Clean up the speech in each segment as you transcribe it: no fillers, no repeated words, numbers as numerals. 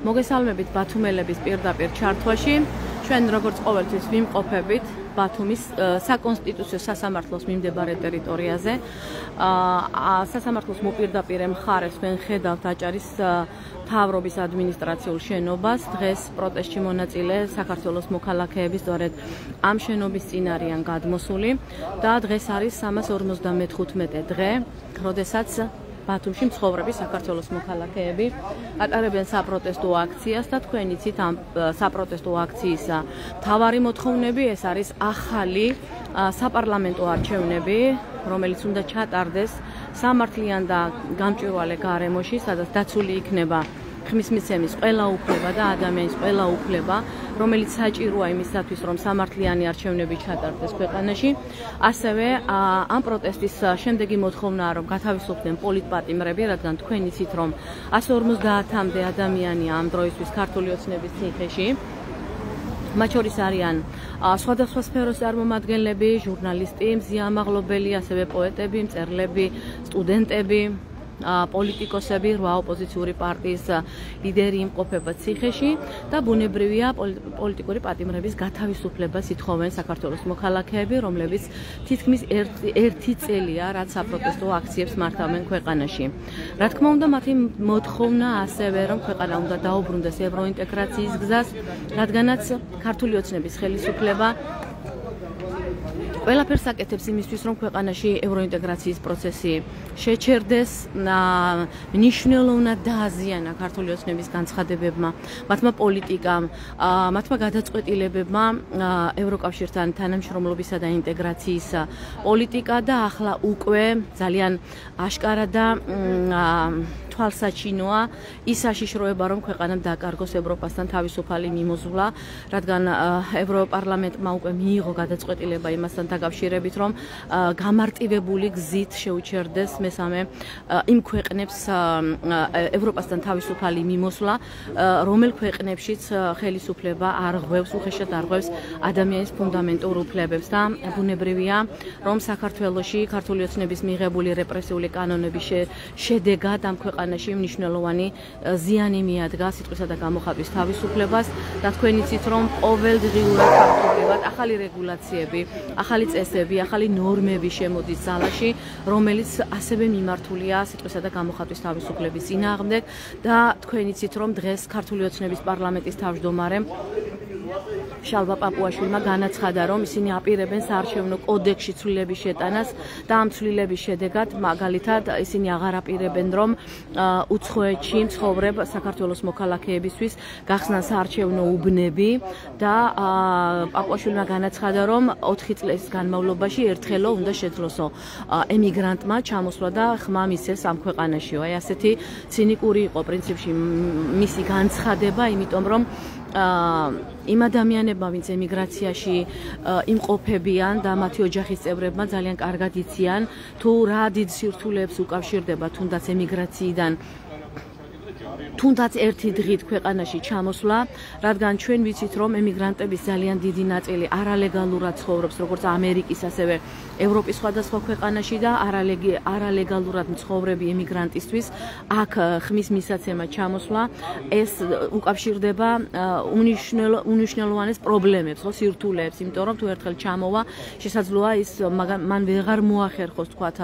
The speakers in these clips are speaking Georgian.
მოგესალმებით ბათუმელების პირდაპირ ჩართვაში. ჩვენ როგორც ყოველთვის ვიმყოფებით ბათუმის საკონსტიტუციო სასამართლოს მიმდებარე ტერიტორიაზე. სასამართლოს მოპირდაპირე მხარეს თქვენ ხედავთ აჭარის მთავრობის ადმინისტრაციულ შენობას. დღეს პროტესტში მონაწილე საქართველოს მოქალაქეები სწორედ ამ შენობის წინ არიან გადმოსული და დღეს არის 355 დღე, როდესაც ბათუმში მცხოვრები საქართველოს მოქალაქეები ატარებენ საპროტესტო აქციას და თქვენ იცით ამ საპროტესტო აქციის მთავარი მოთხოვნები ეს არის ახალი საპარლამენტო არჩევნები, რომელიც უნდა ჩატარდეს სამართლიან და გამჭვირვალე გარემოში, სადაც დაცული იქნება ხმის მიცემის ყველა უფლება და ადამიანის ყველა უფლება, რომელიც საჭიროა იმისათვის, რომ სამართლიანი არჩევნები ჩატარდეს ქვეყანაში. ასევე ამ პროტესტის შემდეგი მოთხოვნაა, რომ გათავისუფლდნენ პოლიტპატიმრები, რადგან თქვენ იცით, რომ 150-მდე ადამიანია ამ დროისთვის ქართული ოცნების ციხეში. მათ შორის არიან სხვადასხვა სფეროს წარმომადგენლები, ჟურნალისტი, მზიამაღლობელი, ასევე პოეტები, მწერლები, სტუდენტები, პოლიტიკოსები, 8 ოპოზიციური პარტიის ლიდერი იმყოფება ციხეში და ბუნებრივია პოლიტიკური პატიმრების გათავისუფლებას ითხოვენ საქართველოს მოქალაქეები, რომლებიც თითქმის ერთი წელია, რაც საპროტესტო აქციებს მართავენ ქვეყანაში. რა თქმა უნდა, მათი მოთხოვნა ასევე, რომ ქვეყანა უნდა დაუბრუნდეს ევროინტეგრაციის გზას, რადგანაც ქართული ოცნების ხელისუფლება ყველაფერს აკეთებს იმისთვის, რომ ქვეყანაში ევროინტეგრაციის პროცესი შეჩერდეს, მნიშვნელოვნად დააზიანა ქართული ოცნების განცხადებებმა, მათმა პოლიტიკამ, მათმა გადაწყვეტილებებმა ევროკავშირთან თანამშრომლობისა და ინტეგრაციის პოლიტიკა და ახლა უკვე ძალიან აშკარა და თვალსაჩინოა ის საშიშროება, რომ ქვეყანამ დაკარგოს ევროპასთან თავისუფალი მიმოზვლა, რადგან ევროპარლამენტმა უკვე მიიღო გადაწყვეტილება იმასთან დაკავშირებით, რომ გამარტივებული გზით შეუჩერდეს მესამე იმ ქვეყნებს ევროპასთან თავისუფალი მიმოსვლა, რომელ ქვეყნებშიც ხელისუფლება არ ღვევს, უხეშად არ ღვევს ადამიანის ფუნდამენტურ უფლებებს და ბუნებრივია, რომ საქართველოში ქართული ოცნების მიღებული რეპრესიული კანონების შედეგად ამ ქვეყანაში მნიშვნელოვანი ზიანი სიტყვისა და გამოხატვის თავისუფლებას და თქვენ იცით, რომ ყოველდღიურად ფაქტობრივად ახალი რეგულაციები, ახალი წესები, ახალი ნორმები შემოდის ძალაში, რომელიც ასევე მიმართულია სიტყვისა და გამოხატვის თავისუფლების წინააღმდეგ და თქვენ იცით, რომ დღეს ქართული ოცნების პარლამენტის თავმჯდომარემ შალვა პაპუაშვილმა განაცხადა, რომ ისინი აპირებენ საარჩევნო კოდექსში ცვლილების შეტანას და ამ ცვლილების შედეგად მაგალითად ისინი აღარ აპირებენ, რომ უცხოეთში მცხოვრებ საქართველოს მოქალაქეებისთვის გახსნან საარჩევნო უბნები და პაპუაშვილმა განაცხადა, რომ 4 წლის განმავლობაში ერთხელო უნდა შეძლოსო ემიგრანტმა ჩამოსვლა და ხმა მისცეს ამ ქვეყანაშიო. აი ასეთი ცინიკური იყო პრინციპში მისი განცხადება, იმიტომ რომ იმ ადამიანებმა, ვინც ემიგრაციაში იმყოფებიან და მათი ოჯახის წევრებმა ძალიან კარგად იციან, თუ რა დიდ სირთულეებს უკავშირდება თუნდაც ემიგრაციიდან თუნდაც ერთი დღით ქვეყანაში ჩამოსვლა, რადგან ჩვენ ვიცით, რომ ემიგრანტების ძალიან დიდი ნაწილი არალეგალურად ცხოვრობს, როგორც ამერიკის, ასევე ევროპის სხვადასხვა ქვეყანაში და არალეგალურად მცხოვრები ემიგრანტისთვის აქ ხმის მისაცემა ჩამოსვლა ეს უკავშირდება უნიშნელოვანეს პრობლემებს, სირთულეებს, იმიტომ რომ თუ ერთხელ ჩამოვა, შესაძლოა ის მან ვეღარ მოახერხოს თქვათ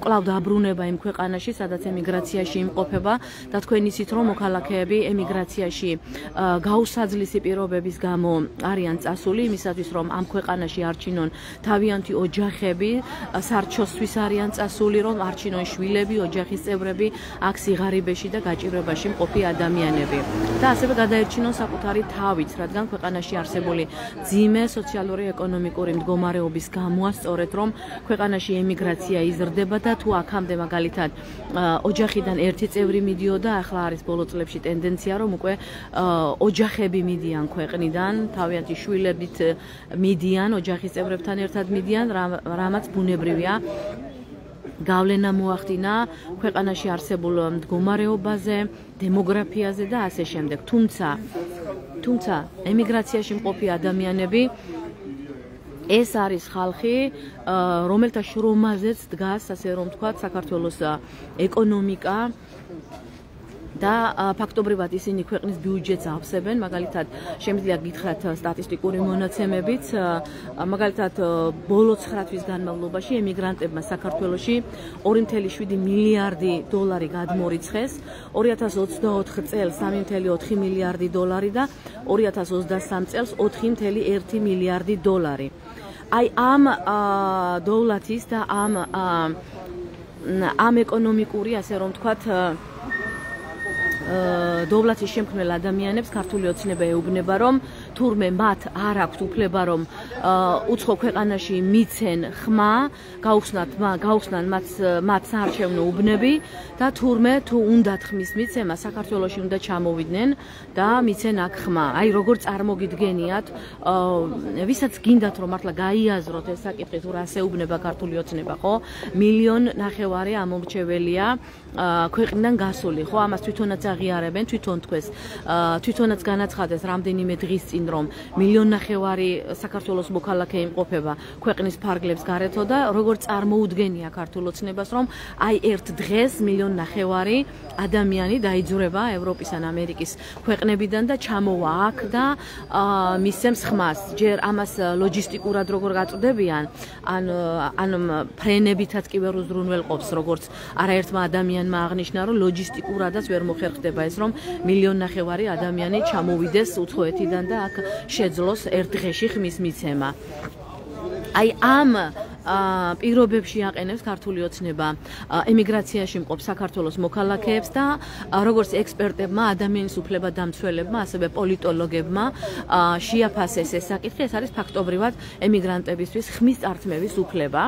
კვლავ დაბრუნება იმ ქვეყანაში, სადაც ემიგრაციაში იმყოფება და თქვენ იცით, რომ მოქალაქეები ემიგრაციაში გაუსაძლისი პირობების გამო არიან წასული იმისათვის, რომ ამ ქვეყანაში არჩინონ თავიანთი ოჯახები, სარჩოსთვის არიან წასული, რომ არჩინონ შვილები, ოჯახის წევრები, აქ სიღარიბეში და გაჭირვებაში მყოფი ადამიანები. და ასევე გადაერჩინონ საკუთარი თავიც, რადგან ქვეყანაში არსებული ძიმე სოციალური ეკონომიკური მდგომარეობის გამოა სწორედ, რომ ქვეყანაში ემიგრაცია იზრდება და თუ აქამდე მაგალითად ოჯახიდან ერთი წევრი მიდიოდა, ახლა არის ბოლო წლებში ტენდენცია, რომ უკვე ოჯახები მიდიან ქვეყნიდან, თავიანთი შვილებით მიდიან, ოჯახის წევრებთან ერთად მიდიან, რამაც ბუნებრივია გავლენა მოახდინა ქვეყანაში არსებულ მდგომარეობაზე, დემოგრაფიაზე და ასე შემდეგ. თუმცა თუმცა ემიგრაციაში მყოფი ადამიანები ეს არის ხალხი, რომელთა შრომაზეც დგას, ასე რომ ვთქვათ, საქართველოს ეკონომიკა და ფაქტობრივად ისინი ქვეყნის ბიუჯეტს ავსებენ, მაგალითად, შემიძლია გითხრათ სტატისტიკური მონაცემებიც, მაგალითად, ბოლო 9 თვის განმავლობაში ემიგრანტებმა საქართველოში 2.7 მილიარდი დოლარი გადმორიცხეს, 2024 წელს 3.4 მილიარდი დოლარი და 2023 წელს 4.1 მილიარდი დოლარი. აი ამ დოვლათის და ამ ეკონომიკური, ასე რომ ვთქვათ, დოვლათის შემქმნელ ადამიანებს ქართული ოცნება ეუბნება, რომ თურმე მათ არ აქვთ უფლება, რომ უცხო ქვეყანაში მიცენ ხმა, გაუხსნან მათ საარჩევნო უბნები და თურმე თუ უნდათ ხმის მიცემა, საქართველოში უნდა ჩამოვიდნენ და მიცენ აქ ხმა. აი როგორ წარმოგიდგენიათ, ვისაც გინდათ რომ მართლა გაიაზროთ ეს საკითხი, თუ რას ეუბნება ქართული ოცნება, ხო? 1.5 მილიონი ამომრჩეველია ქვეყნიდან გასული, ხო? ამას თვითონაც აღიარებენ, თვითონ თქვეს, თვითონაც განაცხადეს რამდენიმე დღის წინ, რომ 1.5 მილიონი საქართველოს მოქალაქე იმყოფება ქვეყნის ფარგლებს გარეთო და როგორ წარმოუდგენია ქართულ ოცნებას, რომ აი ერთ დღეს 1.5 მილიონი ადამიანი დაიძურება ევროპის ან ამერიკის ქვეყნებიდან და ჩამოვა აქ და მისცემს ხმას. ჯერ ამას ლოჯისტიკურად როგორ გაწვდებიან, ან ფრენებითაც კი ვერ უზრუნველყოფს, როგორც არაერთმა ადამიანმა აღნიშნა, რომ ლოჯისტიკურადაც ვერ მოხერხდება ეს, რომ 1.5 მილიონი ადამიანი ჩამოვიდეს უცხოეთიდან და აქ შეძლოს ერთ დღეში ხმის მიცემა. აი ამ პირობებში აყენებს ქართული ოცნება ემიგრაციაში მყოფ საქართველოს მოქალაქეებს და როგორც ექსპერტებმა, ადამიანის უფლება დამცველებმა, ასევე პოლიტოლოგებმა შეაფასეს ეს საკითხი, ეს არის ფაქტობრივად ემიგრანტებისთვის ხმის წართმევის უფლება.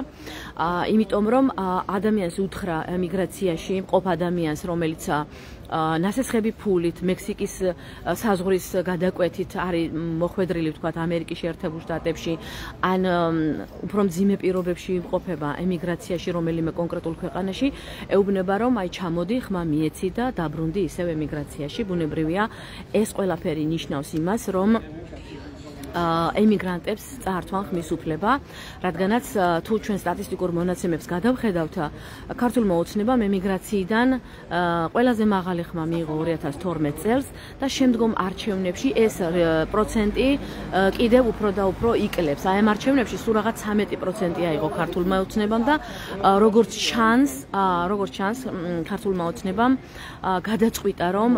იმიტომ რომ ადამიანს უთხრა ემიგრაციაში მყოფ ადამიანს, რომელიც ნასესხები ფულით მექსიკის საზღვრის გადაკვეთით არის მოხვედრილი, ვთქვათ, ამერიკის შეერთებულ შტატებში, ან უფრო მძიმე პირობებში იმყოფება ემიგრაციაში რომელიმე კონკრეტულ ქვეყანაში, ეუბნება, რომ აი ჩამოდი, ხმა მიეცი და დაბრუნდი ისევ ემიგრაციაში. ბუნებრივია, ეს ყველაფერი ნიშნავს იმას, რომ ემიგრანტებს წაართვან ხმის უფლება, რადგანაც თუ ჩვენ სტატისტიკურ მონაცემებს გადავხედავთ, ქართულმა ოცნებამ ემიგრაციიდან ყველაზე მაღალი ხმა მიიღო 2012 წელს და შემდგომ არჩევნებში ეს პროცენტი კიდევ უფრო და უფრო იკლებს. აი ამ არჩევნებში სულ რაღაც 13% აიღო ქართულმა ოცნებამ და როგორც ჩანს, ქართულმა ოცნებამ გადაწყვიტა, რომ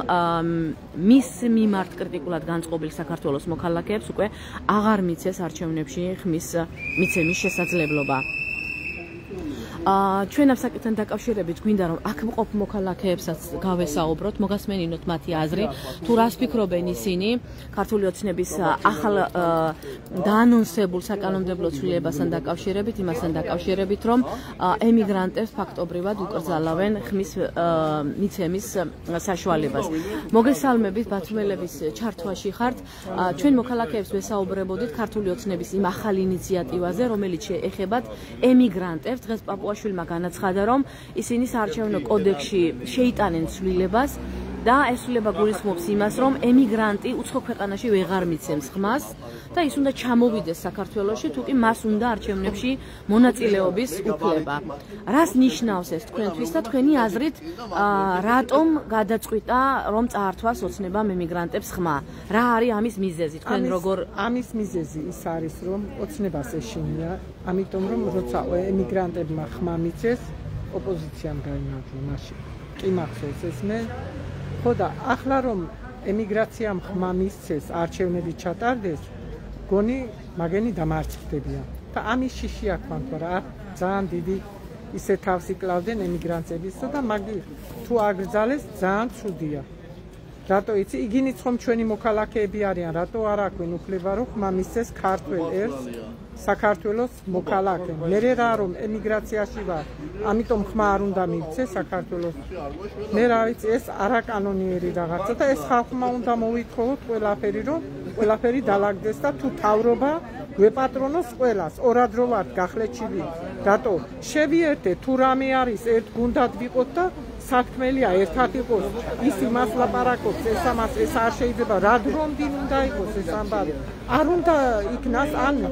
მის მიმართ კრიტიკულად განწყობილ საქართველოს მოქალაქეებს უკვე აღარ მიცეს არჩევნებში ხმის მიცემის შესაძლებლობა. ჩვენ ამ საკითხთან დაკავშირებით გვინდა რომ აქ მყოფ მოქალაქეებსაც გავესაუბროთ, მოგასმენინოთ მათი აზრი, თუ რას ფიქრობენ ისინი ქართული ოცნების ახალ დაანონსებულ საკანონმდებლო ცვლილებასთან დაკავშირებით, იმასთან დაკავშირებით, რომ ემიგრანტებს ფაქტობრივად უკრძალავენ ხმის მიცემის საშუალებას. მოგესალმებით, ბათუმელების ჩართვაში ხართ. ჩვენ მოქალაქეებს ვესაუბრებოდით ქართული ოცნების იმ ახალ ინიციატივაზე, რომელიც ეხებათ ემიგრანტებს. დღეს პაპუაშვილმა განაცხადა, რომ ისინი საარჩევნო კოდექსში შეიტანენ ცვლილებას და ეს ცვლილება გულისხმობს იმას, რომ ემიგრანტი უცხო ქვეყანაში ვეღარ მიცემს ხმას და ის უნდა ჩამოვიდეს საქართველოში, თუ კი მას უნდა არჩევნებში მონაწილეობის უფლება. რას ნიშნავს ეს თქვენთვის და თქვენი აზრით, რატომ გადაწყვიტა, რომ წაართვას ოცნებამ ემიგრანტებს ხმა? რა არის ამის მიზეზი? თქვენ როგორ ამის მიზეზი ის არის, რომ ოცნებას ეშინია, ამიტომ რომ როცა ემიგრანტებმა ხმა მიცეს, ოპოზიციამ გაიმარჯვა მაშინ. კი მახსოვს ეს მე ხო და ახლა რომ ემიგრაციამ ხმა მისცეს, არჩევნები ჩატარდეს, გონი მაგენი დამარცხდებიან. და ამის შიში აქვთ რა, ძალიან დიდი ისე თავს იკლავდნენ ემიგრანტებისა და მაგი თუ აგრძალეს ძალიან ცუდია. რატო იცი, იგინიც ხომ ჩვენი მოქალაქეები არიან, რატო არ აქვენ უფლება რომ ხმა მისცეს ქართველ ერს საქართველოს მოქალაქე. მე რა რომ ემიგრაციაში ვარ, ამიტომ ხმა არ უნდა მივცე საქართველოს. მე რა ვიცი, ეს არაკანონიერი რაღაცა და ეს ხალხმა უნდა მოვითხოვოთ ყველაფერი, რომ ყველაფერი დაალაგდეს და თუ თავრობა გვეპატრონოს ყველას, ორადრო ვართ გახლეჩილი. რატო შევიერთეთ, თუ რამე არის, ერთ გუნდად ვიყოთ და სათქმელია ერთად იყოს ის იმას ლაპარაკობს ეს არ შეიძლება რა დრომდინ უნდა იყოს ეს ამბავი არ უნდა იქნას ან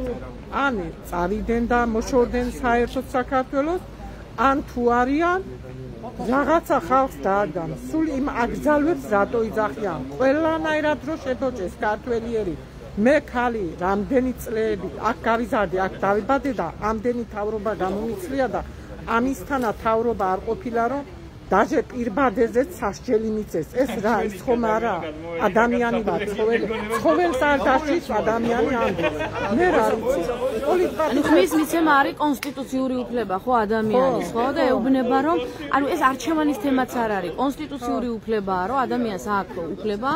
წავიდნენ და მოშორდნენ საერთოდ საქართველოს ან თუ არიან რაღაცა ხალხს დააგდან სულ იმ აკრძალვებს რატო იძახიან ყველანაირად რო შედოჭეს ქართველიერი მე ხალი რამდენი წლები აქ გავიზარდი აქ დავიბადე და ამდენი თავრობა გამომიცლია და ამისთანა თავრობა არ ყოფილა რომ დაჟე პირბადებზეც სასჯელი მიწეს ეს რა ის ხომ არა ადამიანი ვარ ცხოველს არ დაშლის ადამიანი ამბობს მე რა ვიცი ანუ ხმის მიცემა არის კონსტიტუციური უფლება ხო ადამიანის ხო და ეუბნება რომ ანუ ეს არჩევანის თემაც არ არის კონსტიტუციური უფლებაა რომ ადამიანს აქვს უფლება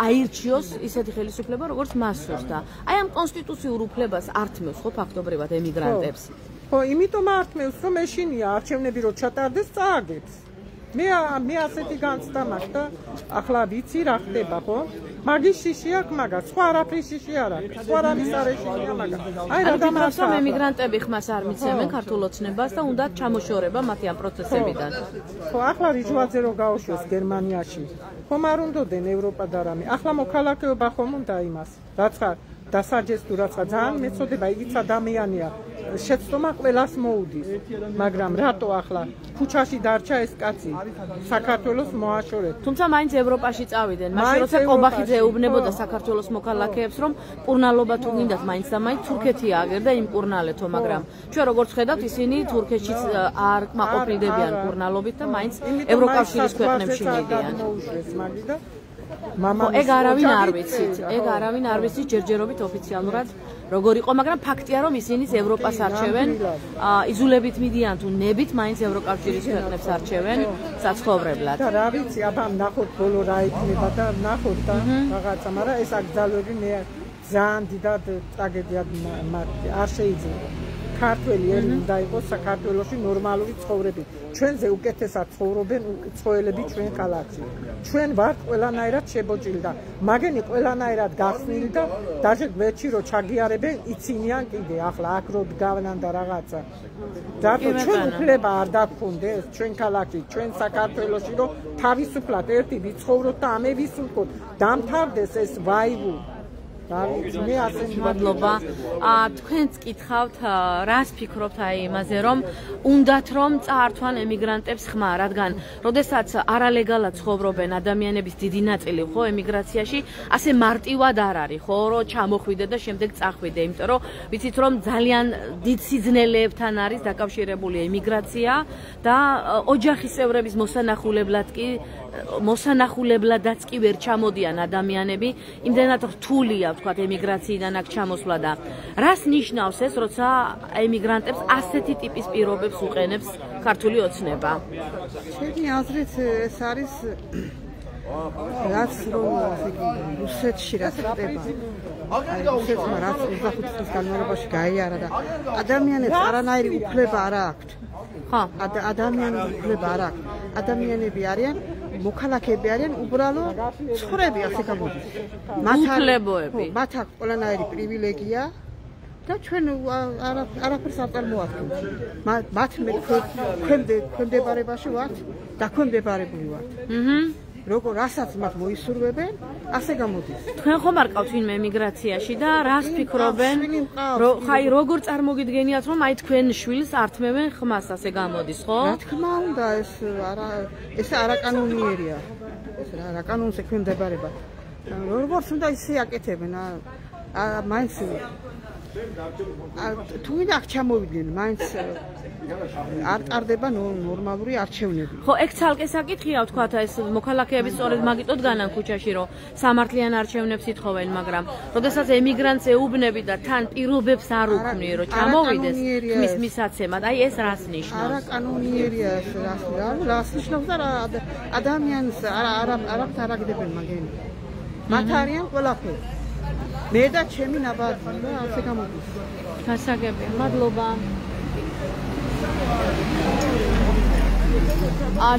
აირჩიოს ისეთი ხელისუფლება როგორც მას სურს და აი ამ კონსტიტუციურ უფლებას ართმევს ხო ფაქტობრივად ემიგრანტებს ხო იმიტომ ართმევს რომ ეშინია არჩევნები რო ჩატარდეს წააგებს მე ასეთი განცდა მაქვს და ახლა ვიცი რა ხდება ხო მაგის შიში აქვს მაგას სხვა არაფრის შიში არ აქვს სხვა რამის არ ეშინია მაგას აი რა დამარცხა ემიგრანტები ხმას არ მიცემენ ქართულ ოცნებას და უნდა ჩამოშორება მათი ამ პროცესებიდან ხო ახლა რიჯვაძე რო გაუშვეს გერმანიაში ხომ არ უნდოდენ ევროპა და რამე ახლა მოქალაქეობა ხომ უნდა იმას რაცხა დასაჯეს თუ რაცხა ძალიან მეწოდება იგიც ადამიანია შეცდომა ყველას მოუდის მაგრამ რატო ახლა ქუჩაში დარჩა ეს კაცი საქართველოს მოაშორეთ თუმცა მაინც ევროპაში წავიდნენ მაშინ როცა ყობახიძე ეუბნებოდა საქართველოს მოქალაქეებს რომ კურნალობა თუ გინდათ მაინც და მაინც თურქეთი აგერდა იმ კურნალეთო მაგრამ ჩვენ როგორც ხედავთ ისინი თურქეთშიც არ კმაყოფილდებიან კურნალობით და მაინც ევროკავშირის ქვეყნებში მიდიან ეგ არავინ არ ვიცით ჯერჯერობით ოფიციალურად როგორ იყო მაგრამ ფაქტია რომ ისინიც ევროპას არჩევენ იზოლებით მიდიან თუ ნებით მაინც ევროკავშირის ქვეყნებს არჩევენ საცხოვრებლად და რა ვიცი აბა ნახოთ ბოლო რა იქნება და ნახოთ და რაღაცა მაგრამ ეს აკრძალვები მე ძალიან დიდად ტრაგედიად არ შეიძლება ქართველი ერი უნდა იყოს საქართველოში ნორმალური ცხოვრებით ჩვენზე უკეთესად ცხოვრობენ უცხოელები ჩვენ ქალაქში ჩვენ ვართ ყველანაირად შებოჭილი და მაგენი ყველანაირად გახსნილი და დაჟე გვერდში რო ჩაგიარებენ იცინიან კიდე ახლა აქ რო დგავნან და რაღაცა რატო ჩვენ უფლება არ დაგქონდეს ჩვენ ქალაქში ჩვენ საქართველოში რომ თავისუფლად ერთი ვიცხოვროთ და ამე ვისულყოთ დამთავრდეს ეს ვაივუ მე ასეთი მადლობა თქვენც გითხავთ რას ფიქრობთ აი იმაზე რომ უნდათ რომ წაართვან ემიგრანტებს ხმა რადგან როდესაც არალეგალად ცხოვრობენ ადამიანების დიდი ნაწილი ხო ემიგრაციაში ასე მარტივად არ არის ხო რომ ჩამოხვიდე და შემდეგ წახვიდე იმიტომ რომ ვიცით რომ ძალიან დიდ სიძნელეებთან არის დაკავშირებული ემიგრაცია და ოჯახის წევრების მოსანახულებლადაც კი ვერ ჩამოდიან ადამიანები იმდენად რთულია ვთქვათ ემიგრაციიდან აქ ჩამოსვლა და რას ნიშნავს ეს როცა ემიგრანტებს ასეთი ტიპის პირობებს უყენებს ქართული ოცნება ჩემი აზრით ეს არის რაც რომ რუსეთში რაც ხდება რუსეთმა რაც 25 წლის განმავლობაში გაიარა და ადამიანებს არანაირი უფლება არ აქვთ ხო ადამიანებს უფლება არ აქვთ ადამიანები არიან მოქალაქეები არიან უბრალო ცხოვრები ასე გამოდის მათ აქვს ყველანაირი პრივილეგია და ჩვენ არაფერს არ წარმოადგენთ მათ ქვემდებარებაში ვართ და ქვემდებარებული ვართ როგორ რასაც მათ მოისურვებენ ასე გამოდის თქვენ ხომ არ ყავთ ვინმე ემიგრაციაში და რას ფიქრობენ ხაი როგორ წარმოგიდგენიათ რომ აი თქვენ შვილს ართმევენ ხმას ასე გამოდის ხო რა თქმა უნდა ეს არაკანონიერია ეს რა კანონზე ქვემდებარება როგორც უნდა ისე აკეთებენ მაინც თუ ვინ აქ ჩამოვიდნენ მაინც არ ტარდება ნორმალური არჩევნები. ხო, ეგ ცალკე საკითხია, ვთქვათ, ეს მოქალაქეები სწორედ მაგიტოდ განან ქუჩაში, რომ სამართლიან არჩევნებს ითხოვენ, მაგრამ როდესაც ემიგრანტს ეუბნები და თან პირობებს არ უქმნი, რომ ჩამოვიდეს ხმის მისაცემად, აი ეს რას ნიშნავს? არაკანონიერია ეს რას ნიშნავს და ადამიანს არაფერ არ აგდებენ მაგენი. მათ არიან ყველაფერი. მე და ჩემი ნაბადი და ასე გამოდის. გასაგებია, მადლობა.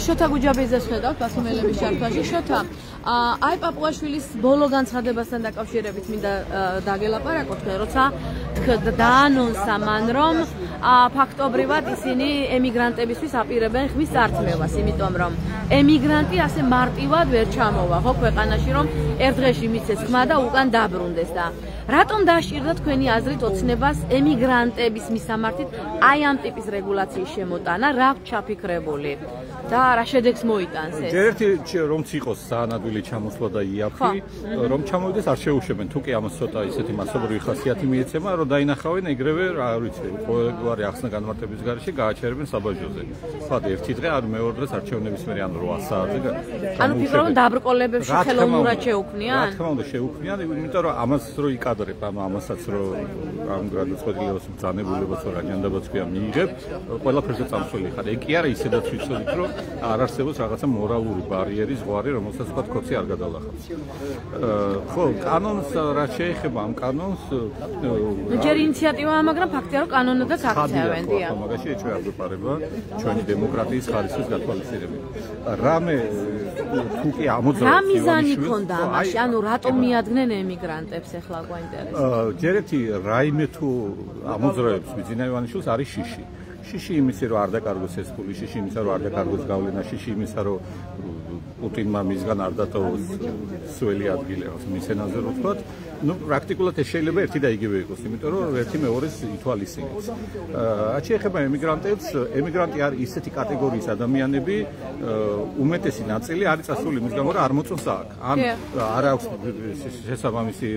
შოთა გუჯაბიძეს ხედავთ ბასუმელების ჩართვაში. შოთა, აი პაპუაშვილის ბოლო განცხადებასთან დაკავშირებით მინდა დაგელაპარაკო თქვენ, როცა დაანონსა მან, რომ ფაქტობრივად ისინი ემიგრანტებისთვის აპირებენ ხმის წართმევას, იმიტომ რომ ემიგრანტი ასე მარტივად ვერ ჩამოვა ხო ქვეყანაში, რომ ერთ დღეში მიცეს ხმა და უკან დაბრუნდეს და რატომ დაშირდა თქვენი აზრით ოცნებას ემიგრანტების მისამართით აი ამ ტიპის რეგულაციის შემოტანა, რა ჩაფიქრებული და რა შედეგს მოიტანს ეს? ერთი რომც იყოს საანადვილი ჩამოსვლა და იაფი, რომ ჩამოვიდეს არ შეუშვებენ, თუ კი ამას ცოტა ისეთი მასობრივი ხასიათი მიეცემა, რომ დაინახავენ ეგრევე, რა ვიცი, ყოველგვარი ახსნა განმარტების გარეშე გააჩერებენ საბაჟოზე. თქვა ერთი დღე არ მეორე დღეს არჩევნების მერე ან 8 საათზე. ანუ ფიქრობენ დაბრკოლებებში ხელოვნურად შეუქმნიან? რა თქმა უნდა შეუქმნიან, იმიტომ რომ ამას რო იკადრებ, ამასაც რო ამ გადაწყვეტილებას ბრძანებულებაც რა ჟანდაბაც ქვია მიიღებ, ყველაფერზე წამსვლელი ხარ. ეგ კი არა ისედაც ვიცოდით, რომ არ არსებობს რაღაცა მორალური ბარიერი, ზღვარი, რომელსაც თქვა კოცი არ გადალახავს. ხო, კანონს რა შეეხება ამ კანონს? ჯერ ინიციატივაა, მაგრამ ფაქტია, რომ კანონადაც აქცევენ, დიახ. მაგაში ეჭვი არ გვეპარება ჩვენი დემოკრატიის ხარისხის გათვალისწინებით. რამე თუ კი ამოძრავებს რა მიზანი ქონდა ამაში? ანუ რატომ მიადგნენ ემიგრანტებს ახლა გვაინტერესებს? ჯერეთი რაიმე თუ ამოძრავებს ბიძინა ივანიშვილს არის შიში. შიში იმისა რომ არ დაკარგოს ეს ფული, შიში იმისა რომ არ დაკარგოს გავლენა, შიში იმისა რომ პუტინმა მისგან არ დატოვოს სველი ადგილი მის ენაზე რო ვთქვათ. Ну, პრაქტიკულად ეს შეიძლება ერთი და იგივე იყოს, იმიტომ რომ ერთი მეორეს ითვალისწინებს. შეეხება ემიგრანტებს, ემიგრანტი არის ისეთი კატეგორიის ადამიანები, უმეტესი ნაწილი არის წასული მის გამო, რომ არ მოწონს აქ. ან არ აქვს შესაბამისი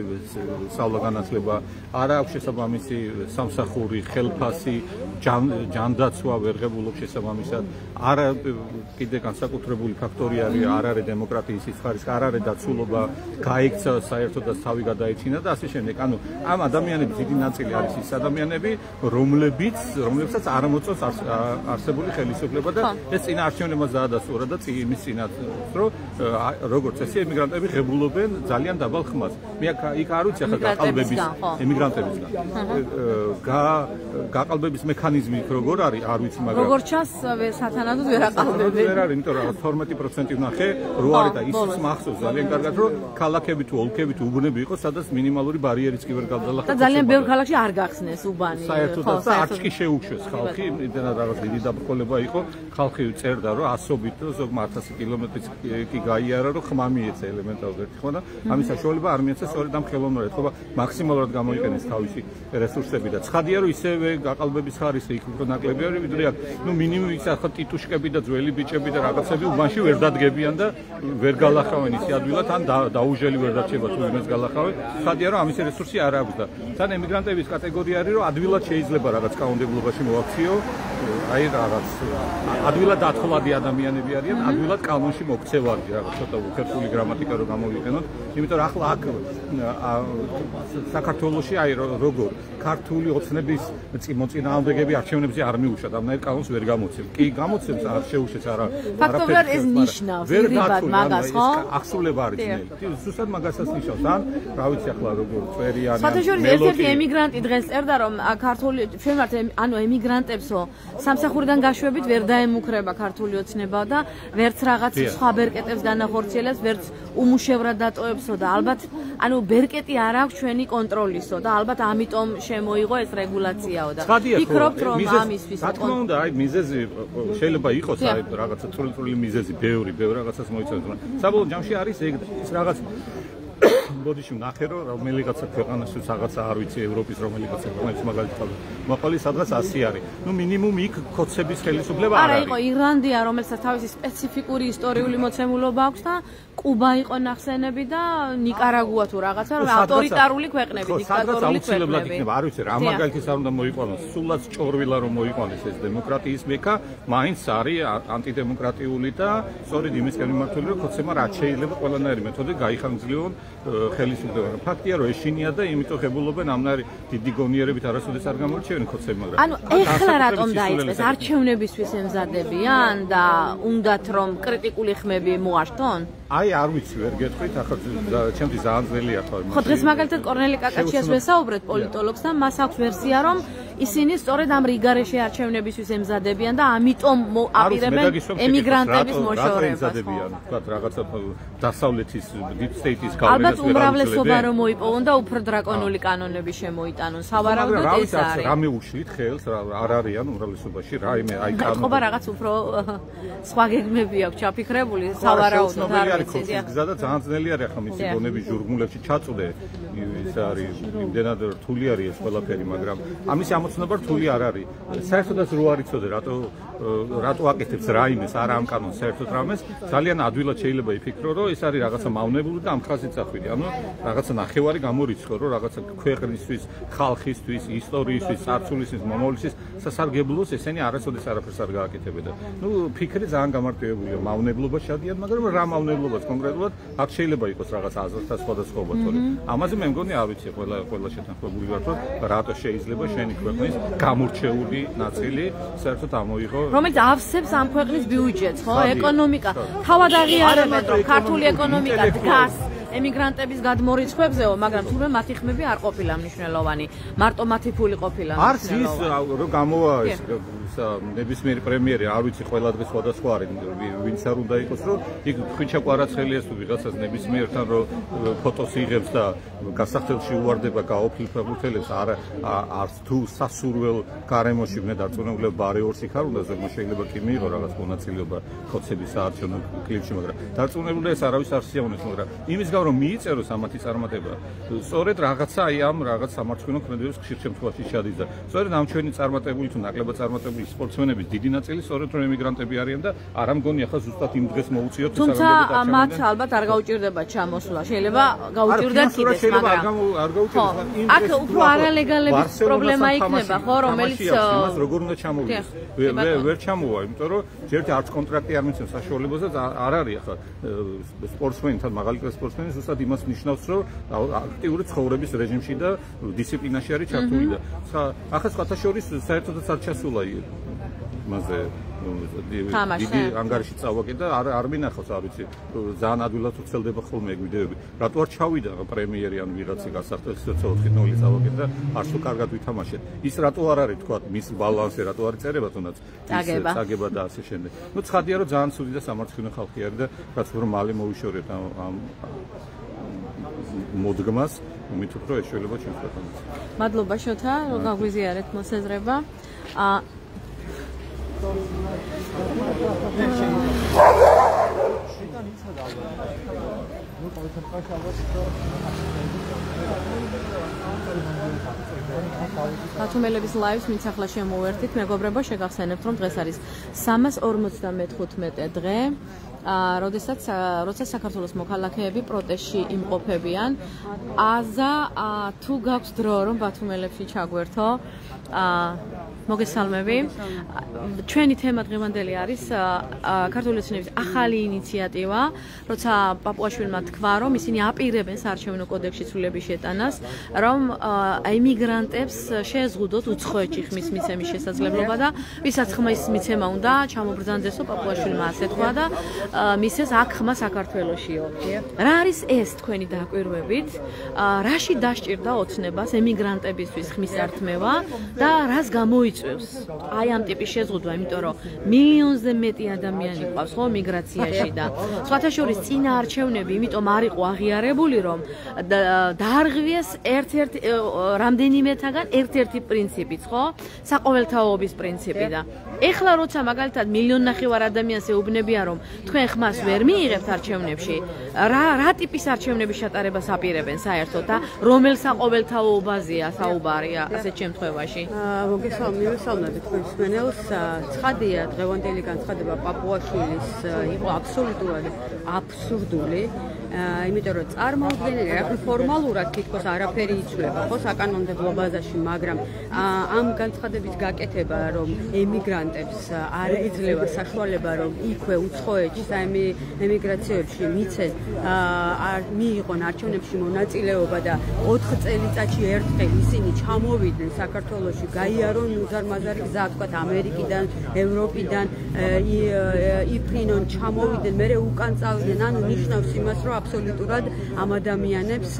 სწავლა-განათლება, არ აქვს შესაბამისი სამსახური, ხელფასი, ჯანდაცვა ვერ ღებულობს შესაბამისად. არა კიდე განსაკუთრებული ფაქტორი არის, არ არის დემოკრატიის სიხარისხი, არ არის დაცულობა, გაიქცა საერთოდ და თავი გადაეჩინა და ასე შემდეგ. ანუ ამ ადამიანების დიდი ნაწილი არის ის ადამიანები, რომლებსაც არ მოწონს არსებული ხელისუფლება და ეს წინაარჩევნებაც დაადასტურა და იმის წინათ, რომ როგორც წესი ემიგრანტები ღებულობენ ძალიან დაბალ ხმას. მე იქ არ ვიცი ახლა გაყალბების ემიგრანტებისგან. გაყალბების მექანიზმი როგორ არის, არ ვიცი, მაგრამ როგორ ჩანს სათანადოდ ვერ აყალბებენ. ვერ არის, იმიტომ რომ 12% ვნახე, რო არის და ის მახსოვს ძალიან კარგად, რომ ქალაქები თუ ოლქები თუ უბნები იყო, სადაც მინიმალური ბარიერიც კი ვერ გადალახა. და ძალიან ბევრ ქალაქში არ გახსნეს უბანი. საერთოდ და არც კი შეუშვეს ხალხი, იმდენად რაღაც დიდი დაბრკოლება იყო, ხალხი წერდა, რომ ასობით და ზოგმა 1000 კილომეტრიც კი გაიარა, რომ ხმა მიეცა ელემენტარულად, ხო და ამის საშუალება არ მიეცა სწორედ ამ ხელოვნურად, ხო, მაქსიმალურად გამოიყენეს თავისი რესურსები და ცხადია, რომ ისევე გაყალბების ხარისხი იქ უფრო ნაკლები არის, ვიდრე აქ. ნუ მინიმუმ ის ახლა ტიტუშკები და ძველი ბიჭები და რაღაცები უბანში ვერ დადგებიან და ვერ გალახავენ ისე ადვილად, ან დაუჟელი ვერ დარჩება თუ იმას გალახავენ. ცხადია, რომ ამის რესურსი არ აქვს და თან ემიგრანტების კატეგორია არის, რომ ადვილად შეიძლება რაღაც კანონმდებლობაში მოაქციო, აი რაღაც ადვილად დათხოვადი ადამიანები არიან, ადვილად კანონში მოქცევადი რაღაც ცოტა უხერხული გრამატიკა რო გამოვიყენოთ, იმიტომ რომ ახლა აქ საქართველოში აი როგორ ქართული ოცნების მოწინააღმდეგეები არჩევნებზე არ მიუშვათ, ამნაირ კანონს ვერ გამოცემ. კი გამოცემს, არ შეუშვეს არა. ფაქტობრივად ეს ნიშნავს ირიბად მაგას, ხო? ახსულება არის ძნელი. ზუსტად მაგასაც ნიშნავს, ან რა ვიცი ახლა როგორ წერიანი. საერთოდ ერთ-ერთი ემიგრანტი დღეს წერდა, რომ ქართული შემართ ანუ ემიგრანტებსო სამსახურიდან გაშვებით ვერ დაემუქრება ქართული ოცნება და ვერც რაღაც სხვა ბერკეტებს განახორციელებს, ვერც უმუშევრად დატოვებსო და ალბათ ანუ ბერკეტი არ აქვს ჩვენი კონტროლისო და ალბათ ამიტომ შემოიღო ეს რეგულაციაო და ფიქრობთ რომ ამისთვის რა თქმა უნდა აი მიზეზი შეიძლება იყოს აი რაღაცა წვრილი მიზეზი ბევრი რაღაცას მოიცავს. საბოლოო ჯამში არის ეს რაღაც ბოდიში ვნახე რომ რომელიღაცა ქვეყანაში რაღაცა არ ვიცი ევროპის რომელიღაცა ქვეყანაში მაგალითად მოყოლი სადღაც 100 არის. ნუ მინიმუმ იქ კოცების ხელისუფლება არ არის. არა იყო ირლანდია რომელსაც თავისი სპეციფიკური ისტორიული მოცემულობა აქვს და კუბა იყო ნახსენები და ნიკარაგუა თუ რაღაცა რომ ავტორიტარული ქვეყნები, დიქტატორული ქვეყნები. არ ვიცი რა მაგალითის არ უნდა მოიყვანოს. სულაც ჭორვილა რომ მოიყვანოს ეს დემოკრატიის მექა, მაინც არის ანტიდემოკრატიული და სწორედ იმისკენ მიმართული რომ კოცებმა რაც შეიძლება ყველანაირი მეთოდი გაიხანგრძლივონ ხელისუფლება. ფაქტია რომ ეშინია და იმიტომ ღებულობენ ამნარი დიდი გონიერებით არასოდეს არ გამორჩევენ კოცები, მაგრამ ანუ ეხლა რატომ დაიწყეს არჩევნებისთვის ემზადებიან და უნდათ რომ კრიტიკული ხმები მოართონ? აი არ ვიცი ვერ გეტყვით, ახლა ჩემთვის ძალიან ძნელია თქო. ხო დღეს მაგალითად კორნელი კაკაჩიას ვესაუბრეთ პოლიტოლოგს და მას აქვს ვერსია რომ ისინი სწორედ ამ რიგარეში არჩევნებისთვის ემზადებიან და ამიტომ აპირებენ ემიგრანტების მოშორებას. თქვათ რაღაცა დასავლეთის deep state-ის გავლენას ალბათ უმრავლესობა რომ მოიპოვონ და უფრო დრაკონული კანონები შემოიტანონ. სავარაუდოდ ეს არის. რამე უშლით ხელს არ არიან უმრავლესობაში რაიმე აი კანონი. ხობა რაღაც უფრო სხვა გეგმები აქვს ჩაფიქრებული სავარაუდოდ არ ვიცი. გზა და ძალიან ძნელი არის ახლა მისი გონები ჟურგმულებში ჩაწვდე. ის არის იმდენად რთული არის ეს ყველაფერი, მაგრამ ამისი ამოცნობა რთული არ არის. საერთოდაც რო არ იცოდე რატო აკეთებს რაიმეს არა ამ კანონს საერთოდ რამეს ძალიან ადვილად შეიძლება იფიქრო რომ ეს არის რაღაცა მავნებული და ამ ხაზით წახვიდი. ანუ რაღაცა ნახევარი გამორიცხო რომ რაღაცა ქვეყნისთვის, ხალხისთვის, ისტორიისთვის, წარსულისთვის, მომავლისთვის სასარგებლოს ესენი არასოდეს არაფერს არ გააკეთებდა. ნუ ფიქრი ძალიან გამარტივებულია. მავნებლობა შედიან, მაგრამ რა მავნებლობას კონკრეტულად აქ შეიძლება იყოს რაღაც აზრთა სხვადასხვაობა, თორემ ამაზე მე მგონი არ ვიცი ყველა შეთანხმებული ვართ რომ რატო შეიძლება შენი ქვეყნის გამორჩეული ნაწილი საერთოდ ამოიღო რომელიც ავსებს ამ ქვეყნის ბიუჯეტს, ხო? ეკონომიკა. თავად აღიარებენ რომ ქართული ეკონომიკა დგას ემიგრანტების გადმორიცხვებზეო, მაგრამ თურმე მათი ხმები არ ყოფილა მნიშვნელოვანი. მარტო მათი ფული ყოფილა მნიშვნელოვანი. არც ის რომ გამოვა ეს ნებისმიერი პრემიერი, არ ვიცი ყველა დღე სხვადასხვა არის, ვინც არ უნდა იყოს, რომ იქ ხვიჩა კვარაცხელიას თუ ვიღაცას ნებისმიერთან რომ ფოტოს იღებს და გასახდელში უვარდება გაოფლიფებულთელებს, არც თუ სასურველ გარემოში მე დარწმუნებული ბარეორს იქ არ უნდა ზოგმა შეიძლება კი მიიღო რაღაც მონაწილეობა ხოცების საარჩევნო კლიპში, მაგრამ დარწმუნებული ეს არავის არ სიამოვნებს, მაგრამ იმის გამო რომ მიიწეროს ამათი წარმატება, სწორედ რაღაცა აი ამ რაღაც სამართლიანო ქმედებებს ხშირ შემთხვევაში შეადის და სწორედ ამ ჩვენი წარმატებული თუ ნაკლებად წარმატებული სპორტსმენების დიდი ნაწილი სწორედ რომ ემიგრანტები არიან და არ ამგონი ახლა ზუსტად იმ დღეს მოუწიოთ თუმცა მათ ალბათ არ გაუჭირდება ჩამოსვლა, შეიძლება გაუჭირდეთ კიდეს, მაგრამ არ გაუჭირდეთ. აქ უფრო არალეგალების პრობლემა იქნება, ხო, რომელიც იმას როგორ უნდა ჩამოვიდეს. ვერ ჩამოვა, იმიტომ რომ ერთი არც კონტრაქტი არ მიცემს საშუალებას და არ არის ახლა სპორტსმენთან მაგალითად სპორტსმენი ზუსტად იმას ნიშნავს, რომ აქტიური ცხოვრების რეჟიმში და დისციპლინაში არის ჩართული და ახლა სხვათა შორის საერთოდაც არ ჩასულა იმაზე დიდი ანგარიში წავაკე და არ მინახავს, არ ვიცი, ძალიან ადვილად უცელდება ხოლმე ეგ ვიდეოები. რატო არ ჩავიდა პრემიერი ან ვიღაცი გასახდელს 4-0 წავაკე და არც თუ კარგად ვითამაშეთ. ის რატო არ არის, თქვა, მის ბალანსი რატო არ წერება თუნდაც წაგება და ასე შემდეგ. ნუ ცხადია რომ ძალიან ცუდი და სამართლიანი ხალხი არის და რაც რომ მალე მოვიშორეთ ამ მოდგმას, მithuk რომ ეს შეიძლება ჩვენს ქვეყანაში. მადლობა შოთა, რომ გაგვიზიარეთ მოსაზრება. ბათუმელების ლაივს მით ახლა შემოვერთით, მეგობრებო, შეგახსენებთ, რომ დღეს არის 355 დღე. როცა საქართველოს მოქალაქეები პროტესტში იმყოფებიან, აზა თუ გაქვს დრო რომ ბათუმელებში ჩაგვერთო, მოგესალმები. ჩვენი თემა დღევანდელი არის ქართული ოცნების ახალი ინიციატივა, როცა პაპუაშვილმა თქვა, რომ ისინი აპირებენ საარჩევნო კოდექსში ცვლილების შეტანას, რომ ემიგრანტებს შეეზღუდოთ უცხოეთში ხმის მიცემის შესაძლებლობა და ვისაც ხმის მიცემა უნდა ჩამობრძანდესო, პაპუაშვილმა ასე თქვა და მისცეს აქ ხმა საქართველოშიო. რა არის ეს თქვენი დაკვირვებით? რაში დასჭირდა ოცნებას ემიგრანტებისთვის ხმის ართმევა და რას გამოიწვევს აი ამ ტიპის შეზღუდვა, იმიტომ რომ მილიონზე მეტი ადამიანი ყავს ხო მიგრაციაში და სხვათა შორის წინა არჩევნები იმიტომ არ იყო აღიარებული, რომ დაარღვიეს ერთ-ერთი რამდენიმეთაგან ერთ-ერთი პრინციპიც, ხო? საყოველთაობის პრინციპი და ეხლა როცა მაგალითად 1,5 მილიონ ადამიანს ეუბნებიან, რომ თქვენ ხმას ვერ მიიღებთ არჩევნებში, რა ტიპის არჩევნების შეტარებას აპირებენ საერთოდ და რომელ საყოველთაობაზეა საუბარი ასეთ შემთხვევაში? მივესალმები თქვენს მენელს. ცხადია, დღევანდელი განცხადება პაპუაშვილის იყო აბსოლუტურად აბსურდული, იმიტომ რომ წარმოუდგენელი რა ფორმალურად თითქოს არაფერი იცვლება ხო საკანონმდებლო ბაზაში, მაგრამ ამ განცხადების გაკეთება, რომ ემიგრანტებს არ იძლევა საშუალება, რომ იქვე უცხოეთში ემიგრაციებში მიცეს მიიღონ არჩევნებში მონაწილეობა და 4 წელიწადში ერთხელ ისინი ჩამოვიდნენ საქართველოში, გაიარონ უზარმაზარი გზა, თქვათ ამერიკიდან, ევროპიდან, იფრინონ, ჩამოვიდნენ, მერე უკან წავიდნენ, ანუ ნიშნავს იმას, რომ აბსოლუტურად ამ ადამიანებს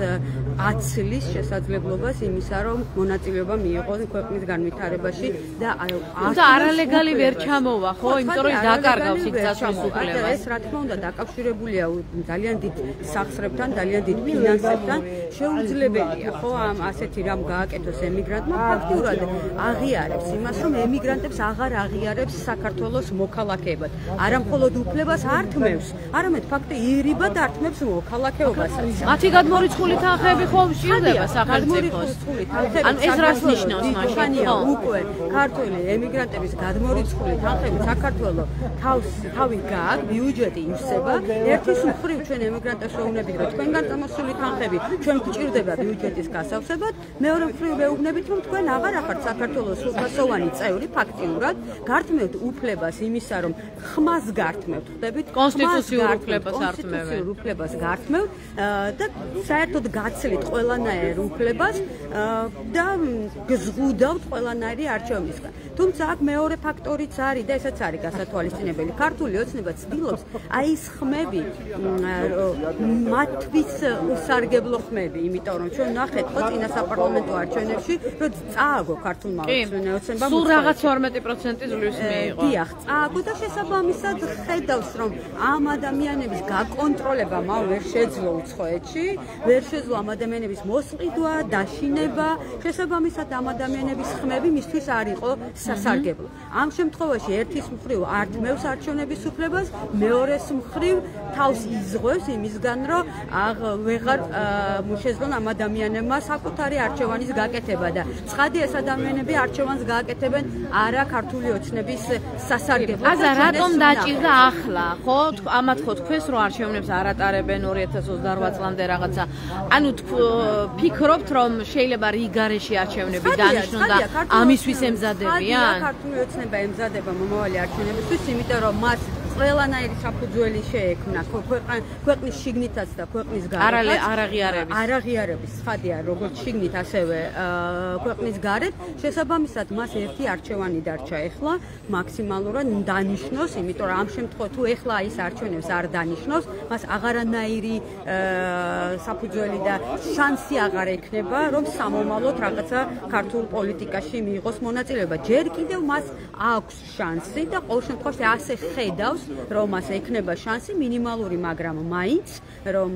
აცლის შესაძლებლობას იმისა, რომ მონაწილეობა მიიღონ ქვეყნის განვითარებაში და არალეგალი ვერ ჩამოვა, ხო? იმიტომ რომ დაკარგავს იქ წასვლის უფლებას. ეს რა თქმა უნდა დაკავშირებულია ძალიან დიდ სახსრებთან, ძალიან დიდ ფინანსებთან. შეუძლებელია, ხო, ამ ასეთი რამ გააკეთოს ემიგრანტმა, ფაქტურად აღიარებს იმას, რომ ემიგრანტებს აღარ აღიარებს საქართველოს მოქალაქეებად. არა მხოლოდ უფლებას ართმევს, არამედ ფაქტი ირიბად ართმევს მოქალაქეობასაც. მათი გადმორიცხული თანხები ხომ სჭირდება სახელმწიფოს? ანუ ეს რას ნიშნავს მაშინ? უკვე ქართული ემიგრანტების გადმორიცხული თანხები საქართველოს თავი გააქვს, ბიუჯეტი ივსება. ერთის მხრივ ჩვენ ემიგრანტებს ვეუბნებით, რომ თქვენგან წამოსული თანხები ჩვენ გვჭირდება ბიუჯეტის გასავსებად, მეორე მხრივ ვეუბნებით, რომ თქვენ აღარ ახართ საქართველოს სრულფასოვანი წევრი, ფაქტიურად გართმევთ უფლებას იმისა, რომ ხმას გართმევთ, ხვდებით? კონსტიტუციურ უფლებას გართმევთ და საერთოდ გაცლით ყველანაირ უფლებას და გზღუდავთ ყველანაირი არჩევნისგან. თუმცა აქ მეორე ფაქტორიც არის და ესაც არის გასათვალისწინებელი. ქართული ოცნება ცდილობს აი ეს ხმები მათთვის უსარგებლო ხმები, იმიტომ რომ ჩვენ ნახეთ ხო წინა საპარლამენტო არჩევნებში, რომ წააგო ქართულმა ოცნებამ. სულ რაღაც 12% ზრდის მიიღო. დიახ, წააგო და შესაბამისად ხედავს, რომ ამ ადამიანების გაკონტროლება მან ვერ შეძლო უცხოეთში, ვერ შეძლო ამ ადამიანების მოსყიდვა, დაშინება, შესაბამისად ამ ადამიანების ხმები მისთვის არ იყო სასარგებლო. ამ შემთხვევაში ერთის მხრივ ართმევს არჩევნების უფლებას, მეორეს მხრივ თავს იზღვევს იმისგან, რომ ვეღარ შეძლონ ამ ადამიანებმა საკუთარი არჩევანის გაკეთება და ცხადი ეს ადამიანები არჩევანს გააკეთებენ არა ქართული ოცნების სასარგებლოდ. აზა რატომ დაჭირდა ახლა, ხო? ამათ ხო თქვენს რომ არჩევნებს არ ატარებენ 2028 წლამდე რაღაცა. ანუ ფიქრობთ რომ შეიძლება რიგარეში არჩევნები დანიშნონ და ამისთვის ემზადებიან? ქართული ოცნება ემზადება მომავალი არჩევნებისთვის, იმიტომ რომ მას ყველანაირი საფუძველი შეექმნა ქვეყნის შიგნითაც და ქვეყნის გარეთ. არაღიარების ხადია როგორც შიგნით ასევე ქვეყნის გარეთ. შესაბამისად მას ერთი არჩევანი დარჩა ეხლა მაქსიმალურად დანიშნოს, იმიტომ რომ ამ შემთხვევაში თუ ეხლა ის არჩევნებს არ დანიშნოს, მას აღარანაირი საფუძველი და შანსი აღარ ექნება, რომ სამომავლოდ რაღაცა ქართულ პოლიტიკაში მიიღოს მონაწილეობა. ჯერ კიდევ მას აქვს შანსი და ყოველ შემთხვევაში ასე ხედავს, რომ მას ექნება შანსი მინიმალური, მაგრამ მაინც რომ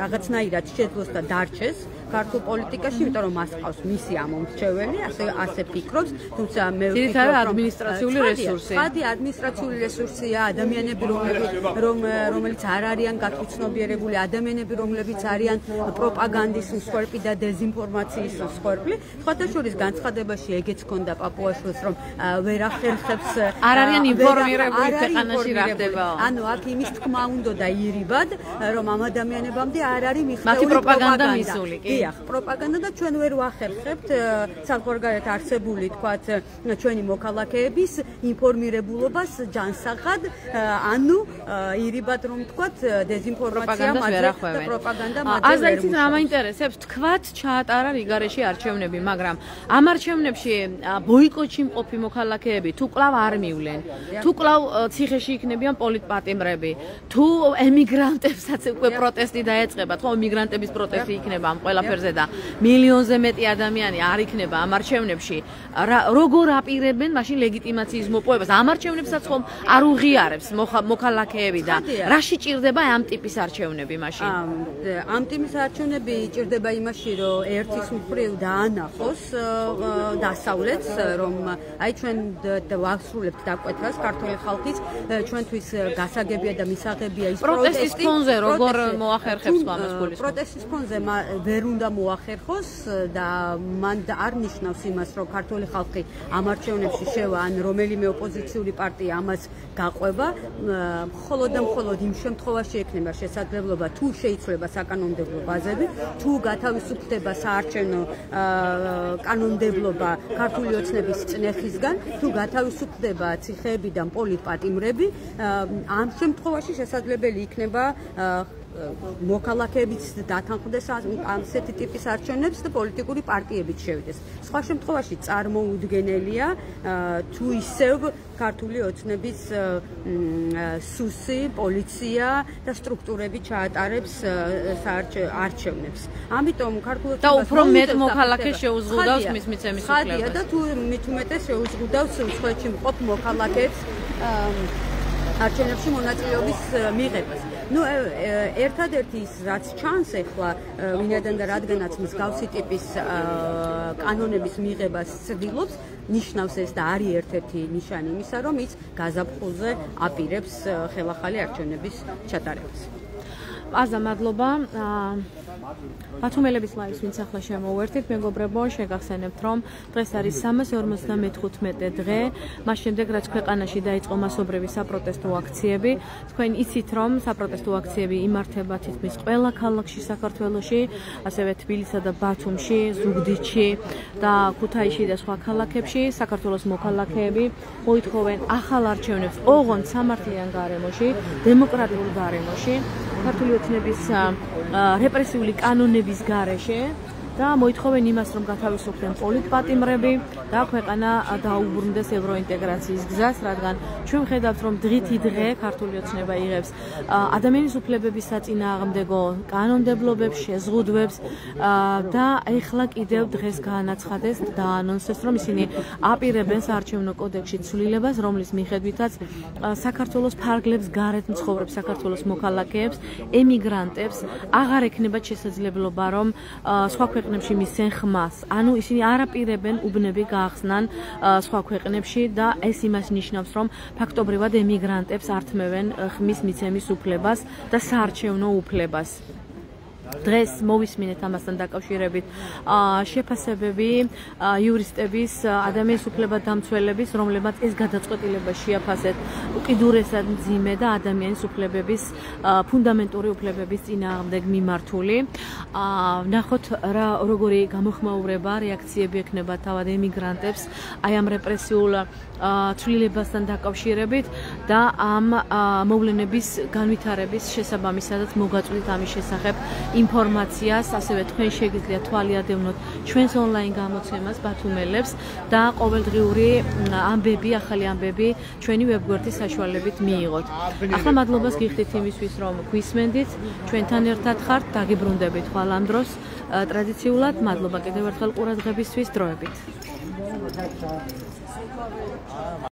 რაღაცნაირად შეძლოს და დარჩეს ქართულ პოლიტიკაში, იმიტომ რომ მას ყავს მისი ამომრჩეველი, ასე ფიქრობს, თუმცა მე ვფიქრობ, რომ ადმინისტრაციული რესურსი. ხადი ადმინისტრაციული რესურსია, ადამიანები, რომელიც არ არიან გათვითცნობიერებული, ადამიანები, რომლებიც არიან პროპაგანდის მსხვერპლი და დეზინფორმაციის მსხვერპლი. სხვათა შორის განცხადებაში ეგეც ჰქონდა პაპუაშვილს, რომ ვერ ახერხებს არ არიან ინფორმირებული ქვეყანაში რა ხდება. ანუ აქ იმის თქმა უნდა და ირიბად, რომ ამ ადამიანებამდე არ არის მიღწეული მათი პროპაგანდა მისული, კი. დიახ, პროპაგანდა და ჩვენ ვერ ვახერხებთ საზღვარგარეთ არსებული, თქვათ, ჩვენი მოქალაქეების ინფორმირებულობას ჯანსაღად, ანუ ირიბად რომ თქვათ, დეზინფორმაცია მათზე და პროპაგანდა მათზე. აზა იცით რა მაინტერესებს? თქვათ ჩაატარა რიგარეში არჩევნები, მაგრამ ამ არჩევნებში ბოიკოტში მყოფი მოქალაქეები თუ კვლავ არ მივლენ, თუ კვლავ ციხეში იქნებიან პოლიტპატიმრები, თუ ემიგრანტებსაც უკვე პროტესტი დაეწყებათ, ხო, ემიგრანტების პროტესტი იქნება ამ ყველაფერზე და მილიონზე მეტი ადამიანი არ იქნება ამ არჩევნებში. როგორ აპირებენ მაშინ ლეგიტიმაციის მოპოვებას? ამ არჩევნებსაც ხომ არ უღიარებს მოქალაქეები და რაში ჭირდება ამ ტიპის არჩევნები მაშინ? ამ ტიპის არჩევნები ჭირდება იმაში, რომ ერთის მხრივ დაანახოს დასავლეთს, რომ აი ჩვენ ვასრულებთ დაკვეთას ქართული ხალხის, ჩვენთვის გასაგებია და მისაღებია ის პროტესტის ფონზე როგორ მოახერხებს ამას გულისხმობს? პროტესტის ფონზე ვერ უნდა მოახერხოს და მან არ ნიშნავს იმას, რომ ქართული ხალხი ამ არჩევნებში შევა ან რომელიმე ოპოზიციური პარტია ამას გაყვება, მხოლოდ და მხოლოდ იმ შემთხვევაში ექნება შესაძლებლობა თუ შეიცვლება საკანონმდებლო ბაზები, თუ გათავისუფლდება საარჩევნო კანონმდებლობა ქართული ოცნების წნეხისგან, თუ გათავისუფლდება ციხეებიდან პოლიტპატიმრები ამ შემთხვევაში შესაძლებელი იქნება მოქალაქეებიც დათანხმდეს ასეთი ტიპის არჩევნებს და პოლიტიკური პარტიებიც შევიდეს. სხვა შემთხვევაში წარმოუდგენელია თუ ისევ ქართული ოცნების სუსი, პოლიცია და სტრუქტურები ჩაატარებს არჩევნებს. ამიტომ ქართული და უფრო მეტ მოქალაქეს შეუზღუდავს მის მიცემის უფლებას. და თუ მით უმეტეს შეუზღუდავს სხვადასხვა მყოფ მოქალაქეებს არჩევნებში მონაწილეობის მიღებას. ერთადერთი ის რაც ჩანს ახლა ვინაიდან და რადგანაც მსგავსი ტიპის კანონების მიღებას ცდილობს, ნიშნავს ეს და არის ერთ-ერთი ნიშანი იმისა, რომ ის გაზაფხულზე აპირებს ხელახალი არჩევნების ჩატარებას. აზა, მადლობა. ბათუმელების ლაივს ვინც ახლა შემოვერთით, მეგობრებო, შეგახსენებთ, რომ დღეს არის 355 დღე, მას შემდეგ რაც ქვეყანაში დაიწყო მასობრივი საპროტესტო აქციები. თქვენ იცით, რომ საპროტესტო აქციები იმართება თითქმის ყველა ქალაქში საქართველოში, ასევე თბილისსა და ბათუმში, ზუგდიდში და ქუთაისში და სხვა ქალაქებში. საქართველოს მოქალაქეები მოითხოვენ ახალ არჩევნებს ოღონდ სამართლიან გარემოში, დემოკრატიულ გარემოში, ქართული ოცნების რეპრესიული კანონების გარეშე და მოითხოვენ იმას, რომ გათავისუფლდნენ პოლიტპატიმრები და ქვეყანა დაუბრუნდეს ევროინტეგრაციის გზას, რადგან ჩვენ ვხედავთ, რომ დღითი დღე ქართული ოცნება იღებს ადამიანის უფლებების საწინააღმდეგო კანონმდებლობებს, შეზღუდვებს და ეხლა კიდევ დღეს გაანაცხადეს და ანონსეს, რომ ისინი აპირებენ საარჩევნო კოდექსში ცვლილებას, რომლის მიხედვითაც საქართველოს ფარგლებს გარეთ მცხოვრებ საქართველოს მოქალაქეებს, ემიგრანტებს აღარ ექნებათ შესაძლებლობა, რომ სხვა ქვეყნებში მისცენ ხმას. ანუ ისინი არ აპირებენ უბნები გაახსნან სხვა ქვეყნებში და ეს იმას ნიშნავს, რომ ფაქტობრივად ემიგრანტებს ართმევენ ხმის მიცემის უფლებას და საარჩევნო უფლებას. დღეს მოვისმინეთ ამასთან დაკავშირებით შეფასებები იურისტების, ადამიანის უფლებადამცველების, რომლებმაც ეს გადაწყვეტილება შეაფასეთ უკიდურესად მძიმე და ადამიანის უფლებების, ფუნდამენტური უფლებების წინააღმდეგ მიმართული. ნახოთ რა როგორი გამოხმაურება, რეაქციები ექნება თავად ემიგრანტებს აი ამ რეპრესიულ ცვლილებასთან დაკავშირებით და ამ მოვლენების განვითარების შესაბამისადაც მოგაწვდით ამის შესახებ ინფორმაციას, ასევე თქვენ შეგიძლიათ თვალიადევნოთ ჩვენს ონლაინ გამოცემას ბათუმელებს და ყოველდღიური ამბები, ახალი ამბები ჩვენი ვებგვერდის საშუალებით მიიღოთ. ახლა მადლობას გიხდით იმისთვის, რომ გვისმენდით, ჩვენთან ერთად ხართ, დაგიბრუნდებით ხვალ ამ დროს ტრადიციულად. მადლობა კიდევ ერთხელ ყურადღებისთვის, დროებით.